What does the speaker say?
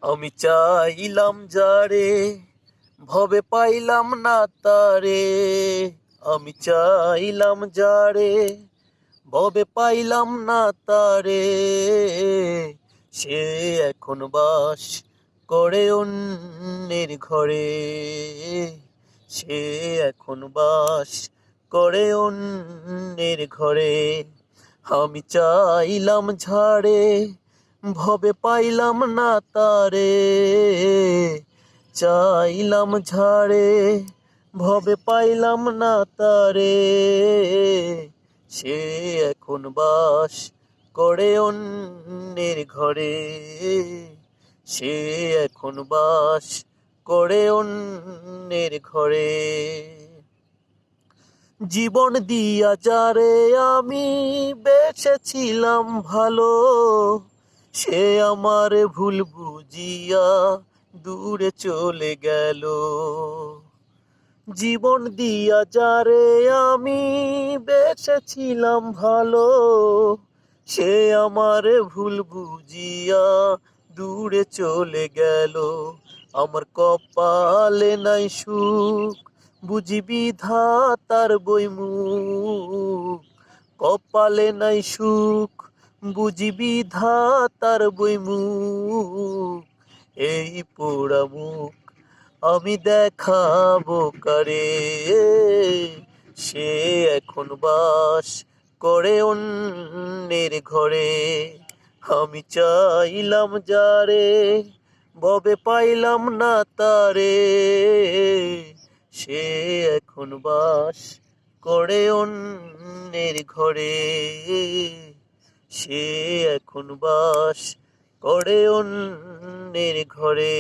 আমি চাইলাম যারে, ভবে পাইলাম না তারে। আমি চাইলাম যারে, ভবে পাইলাম না তারে। সে এখন বাস করে অন্যের ঘরে। সে এখন বাস করে অন্যের ঘরে। আমি চাইলাম ঝাড়ে, ভবে পাইলাম না তারে। চাইলাম ঝাড়ে, ভবে পাইলাম না তারে। সে এখন বাস করে অন্যের ঘরে। সে এখন বাস করে অন্যের ঘরে। জীবন দিয়া যারে আমি বেঁচেছিলাম ভালো, সে আমার ভুল বুঝিয়া দূরে চলে গেল। জীবন দিয়া যারে আমি বেঁচেছিলাম ভালো, সে আমার ভুল বুঝিয়া দূরে চলে গেল। আমার কপালে নাই সুখ, বুঝি বিধাতার বইমুখ। কপালে নাই সুখ, বুঝি বিধাতার বইমুখ। এই পোড়া মুখ আমি দেখাবো কারে। সে এখন বাস করে অন্যের ঘরে। আমি চাইলাম যারে, ভবে পাইলাম না তারে। সে এখন বাস করে অন্যের ঘরে। সে এখন বাস করে অন্যের ঘরে।